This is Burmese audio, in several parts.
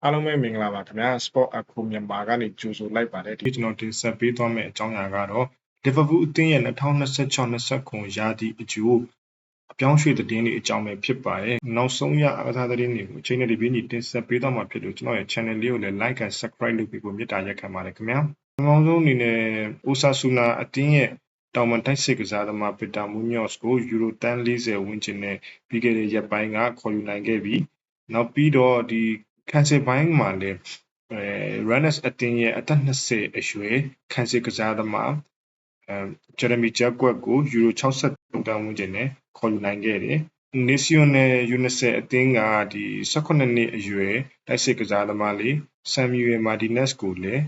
အားလုံးပဲမင်္ဂလာပါခင်ဗျာ Sport Aqua မြန်မာကနေကြိုဆိုလိုက်ပါတယ်ဒီကျွန်တော်တင်ဆက်ပေးသွားမယ့်အကြောင်းအရာကတော့ Liverpool အသင်းရဲ့2026-29ရာသီအကျိုးအပြောင်းရွှေ့သတင်းတွေအကြောင်းပဲဖြစ်ပါတယ်နောက်ဆုံးရအားကစားသတင်းတွေကိုအချိန်နဲ့ဒီပြည့်တင်ဆက်ပေးသွားမှာဖြစ်လို့ကျွန်တော်ရဲ့ channel လေးကိုလည်း like and subscribe လုပ်ပြီးကိုမေတ္တာရပ်ခံပါတယ်ခင်ဗျာအကောင်းဆုံးအနေနဲ့ Osasuna အသင်းရဲ့တောင်ပန်တိုက်စစ်ကစားသမား Peter Munoz ကို Euro တန်40ဝန်းကျင်နဲ့ပြီးခဲ့တဲ့ရက်ပိုင်းကခေါ်ယူနိုင်ခဲ့ပြီးနောက်ပြီးတော့ဒီခံစစ်ပိုင်းမှာလည်းRunners အသင်းရဲ့အသက်20အရွယ်ခံစစ်ကစားသမားJeremy Jacquet ကို Euro 63တန်းဝန်းကျင်နဲ့ခေါ်ယူနိုင်ခဲ့တယ်။ Nacional UNICEF အသင်းကဒီ18နှစ်အရွယ်တိုက်စစ်ကစားသမားလေး Samuel Martinez ကိုလည်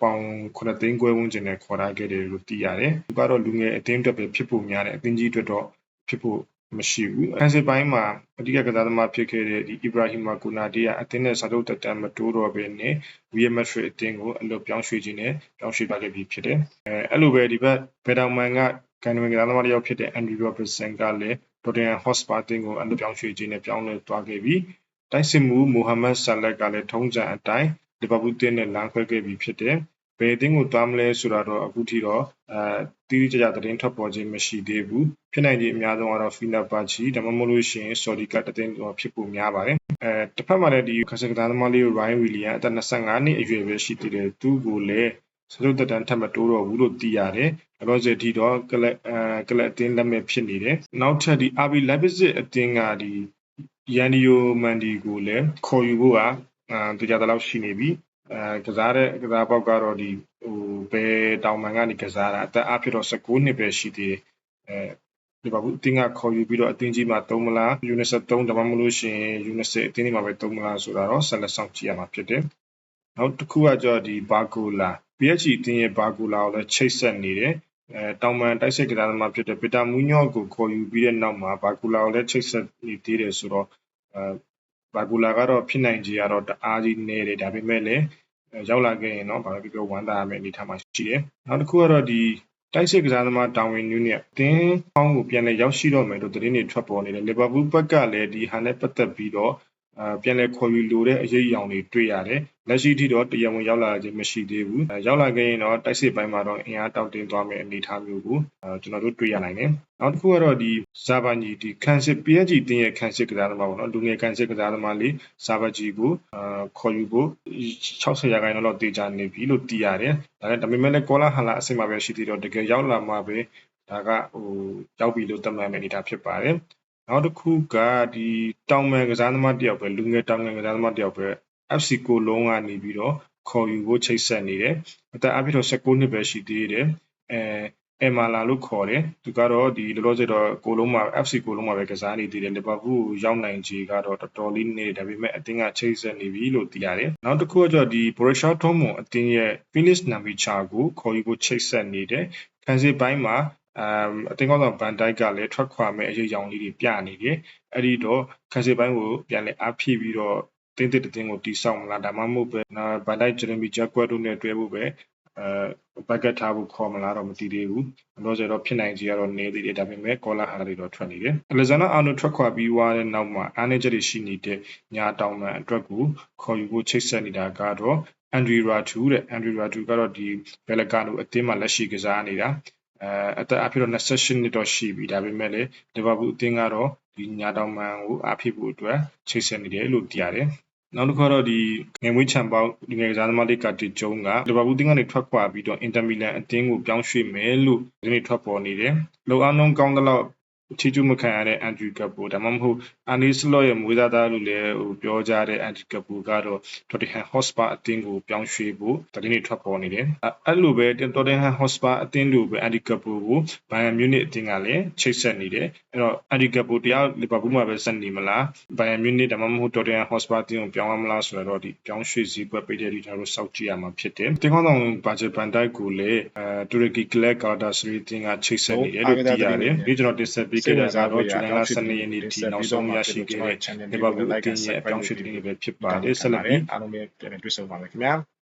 းပေါင်9သိန်းခွဲဝန်းကျင်နဲ့ခေါ်ထားခဲ့တယ်လို့သိရတယ်။သူကတော့လူငယ်အသင်းအတွက်ပဲဖြစ်ဖို့များတယ်အသင်းကြီးအတွက်တော့ဖြစ်ဖို့မရှိဘူး။ခံစစ်ပိုင်းမှာအဓိကကစားသမားဖြစ်ခဲ့တဲ့ဒီ Ibrahima Konate ကအသင်းနဲ့စာချုပ်တက်တမ်းမတိုးတော့ဘဲနဲ့ Real Madrid အသင်းကိုအလွတ်ပြောင်းရွှေ့ခြင်းနဲ့ပြောင်းရွှေ့သွားခဲ့ပြီးဖြစ်တယ်။အဲ့လိုပဲဒီဘက်ဘယ်တောင်မန်ကကန်ဝင်ကစားသမားတစ်ယောက်ဖြစ်တဲ့ Andy Robertson ကလည်း Tottenham Hotspur အသင်းကိုအလွတ်ပြောင်းရွှေ့ခြင်းနဲ့ပြောင်းလဲသွားခဲ့ပြီးတိုက်စစ်မှု Mohamed Salah ကလည်းထုံးစံအတိုင်း Liverpool အသင်းနဲ့လမ်းခွဲခဲ့ပြီးဖြစ်တယ်။ဘယ်အသင်းကိုသွားမလဲဆိုတာတော့အခုထိတော့တိတိကျကျသတင်းထွက်ပေါ်ခြင်းမရှိသေးဘူးဖြစ်နိုင်ခြေအများဆုံးကတော့ Fenerbahce ဒါမှမဟုတ်လို့ရှိရင် Saudi ကတသင်းတော့ဖြစ်ဖို့များပါတယ်တစ်ဖက်မှာလည်းဒီခက်စကစားသမားလေး Ryan Williams အသက်25နှစ်အရွယ်ပဲရှိသေးတယ်သူ့ကိုလည်းစရုပ်တက်တန်းထပ်မတိုးတော့ဘူးလို့သိရတယ်။လောဆယ်ဒီတော့ကလပ်အသင်းလက်မဲ့ဖြစ်နေတယ်။နောက်ထပ်ဒီ RB Leipzig အသင်းကဒီ Yannick Mendy ကိုလည်းခေါ်ယူဖို့ကကြတဲ့လောက်ရှိနေပြီ။ကစားပေါက်ကတော့ဒီဘယ်တောင်မှန်ကနေကစားတာအသက်အဖြစ်တော့19နှစ်ပဲရှိသေးတယ်။ဒီပါဘူးအသင်းကခေါ်ယူပြီးတော့အသင်းကြီးမှာသုံးမလား U23 ဒါမှမဟုတ်လို့ရှိရင် U20 အသင်းတွေမှာပဲသုံးမလားဆိုတာတော့ဆက်လက်ဆောင်ကြည့်ရမှာဖြစ်တယ်။နောက်တစ်ခုကကြောဒီ Barcola PSG အသင်းရဲ့ Barcola ကိုလည်းချိတ်ဆက်နေတယ်။တောင်ပန်တိုက်စစ်ကစားသမားဖြစ်တဲ့ Peter Munoz ကိုခေါ်ယူပြီးတဲ့နောက်မှာ Barcola ကိုလည်းချိတ်ဆက်နေသေးတယ်ဆိုတော့Barcola ကတော့ဖြစ်နိုင်ခြေကတော့တအားကြီးနေတယ်ဒါပေမဲ့လည်းရောက်လာခဲ့ရင်တော့ဘာလို့ပြောဝမ်းသာရမယ့်အနေအထားမှာရှိတယ်။နောက်တစ်ခုကတော့ဒီတိုက်စစ်ကစားသမားတာဝန်ယူနဲ့အသင်းဟောင်းကိုပြန်လည်ရောက်ရှိတော့မယ်လို့သတင်းတွေထွက်ပေါ်နေတယ်။လီဗာပူးဘက်ကလည်းဒီဟာနဲ့ပတ်သက်ပြီးတော့ပြန်လည်ခေါ်ယူလိုတဲ့အရေးအယောင်တွေတွေ့ရတယ်။လက်ရှိထိတော့တရားဝင်ရောက်လာခြင်းမရှိသေးဘူး။ရောက်လာခဲ့ရင်တော့တိုက်စစ်ပိုင်းမှာတော့အင်အားတောင့်တင်းသွားမယ့်အနေအထားမျိုးကိုကျွန်တော်တို့တွေ့ရနိုင်တယ်။နောက်တစ်ခုကတော့ဒီဇာဘာညီဒီကန်စစ် PSG အသင်းရဲ့ကန်စစ်ကစားသမားပေါ့နော်လူငယ်ကန်စစ်ကစားသမားလေးဇာဘာဂျီကိုခေါ်ယူဖို့60%လောက်တေချာနေပြီလို့သိရတယ်။ဒါပေမဲ့လည်းကောလာဟလာအဆင့်မှာပဲရှိသေးတော့တကယ်ရောက်လာမှာပဲဒါကရောက်ပြီလို့သတ်မှတ်မယ့်အနေအထားဖြစ်ပါတယ်။နောက်တစ်ခုကဒီတောင်ပန်ကစားသမားတယောက်ပဲလူငယ်တောင်ပန်ကစားသမားတယောက်ပဲ FC ကိုလုံးကနေပြီးတော့ခေါ်ယူဖို့ချိတ်ဆက်နေတယ်။အသက်အပြည့်တော့19နှစ်ပဲရှိသေးတယ်။မာလာလို့ခေါ်တယ်သူကတော့ဒီလောလောဆယ်တော့ကိုလုံးမှာ FC ကိုလုံးမှာပဲကစားနေသေးတယ်လီဗာပူးကိုရောက်နိုင်ခြေကတော့တော်တော်လေးနေဒါပေမဲ့အသင်းကချိတ်ဆက်နေပြီလို့သိရတယ်နောက်တစ်ခုကဒီ Borussia Dortmund အသင်းရဲ့ Felix Nmecha ကိုခေါ်ယူဖို့ချိတ်ဆက်နေတယ်ခံစစ်ပိုင်းမှာအသင်းကောင်းဆောင်ဗန်ဒိုက်ကလည်းထွက်ခွာမဲ့အရေးအယောင်လေးတွေပြနေတယ်အဲ့ဒီတော့ခံစစ်ပိုင်းကိုပြန်လဲအားဖြည့်ပြီးတော့တင်းတစ်တင်းကိုတီးဆောင်မလားဒါမှမဟုတ်ပဲဗန်ဒိုက် Jeremy Jacquet တို့နဲ့တွဲဖို့ပဲဘက်ကတ်ထားဖို့ခေါ်မလားတော့မသိသေးဘူးလို့ဆိုတော့ဖြစ်နိုင်ခြေကတော့နေသေးတယ်ဒါပေမဲ့ကောလာဟာတွေတော့ထွက်နေတယ်အလက်ဇန်နာအာနိုထွက်ခွာပြီးွားတဲ့နောက်မှာအားနည်းချက်တွေရှိနေတဲ့ညာတောင်မှန်အတွက်ကိုခေါ်ယူဖို့ချိတ်ဆက်နေတာကတော့အန်ဒရီရာတူကတော့ဒီဘယ်လကာနိုအသင်းမှာလက်ရှိကစားနေတာအသက်အဖြစ်တော့28နှစ်တော့ရှိပြီဒါပေမဲ့လည်းလီဗာပူးအသင်းကတော့ဒီညာတောင်မှန်ကိုအားဖြည့်ဖို့အတွက်ချိတ်ဆက်နေတယ်လို့သိရတယ်နောက်တစ်ခါတော့ဒီငယ်မွေးချန်ပေါင်းဒီငယ်ကစားသမားလေးကတီကျုံကလီဗာပူးအသင်းကနေထွက်ခွာပြီးတော့အင်တာမီလန်အသင်းကိုပြောင်းရွှေ့မယ်လို့ဒီနေ့ထွက်ပေါ်နေတယ်။လုံအောင်လုံးကောင်းတဲ့လောက်ချီကျူးမခံရတဲ့အန်ဒရီကပ်ပိုဒါမှမဟုတ်အာနီစလော့ရဲ့မွေးသားလို့လည်းပြောကြတဲ့အန်ဒရီကပ်ပိုကတော့တော်တင်ဟန်ဟော့စပါအသင်းကိုပြောင်းရွှေ့ဖို့ဒီနေ့ထွက်ပေါ်နေတယ်။အဲ့လိုပဲတော်တင်ဟန်ဟော့စပါအသင်းတို့ပဲအန်ဒီကပ်ပိုကိုဘိုင်ယန်မြူနစ်အသင်းကလည်းချိတ်ဆက်နေတယ်။အဲ့တော့အန်ဒီကပ်ပိုတရားလီဗာပူးမှာပဲဆက်နေမလားဘိုင်ယန်မြူနစ်ဒါမှမဟုတ်တော်တင်ဟန်ဟော့စပါအသင်းကိုပြောင်းရမလားဆိုတော့ဒီပြောင်းရွှေ့စည်းကွက်ပေးတဲ့ဒီကျွန်တော်တို့စောင့်ကြည့်ရမှာဖြစ်တယ်။တင်ကောင်းဆောင်ဘာဂျက်ဘန်ဒိုက်ကိုလည်းတူရကီကလပ်ကာတာစရီတင်ကချိတ်ဆက်နေတယ်လို့သိရတယ်။ဒီကျွန်တော်တင်ဆက်ပေးခဲ့တဲ့ကတော့ဇူလိုင်လ12ရက်နေ့ထိနောက်ဆုံးရရှိခဲ့တဲ့လီဗာပူးအသင်းရဲ့အပြောင်းရွှေ့တင်တွေပဲဖြစ်ပါတယ်။ဆက်လက်ပြီးအားလုံးပဲပြန်တွေ့ဆုံပါမယ်ခင်ဗျာ။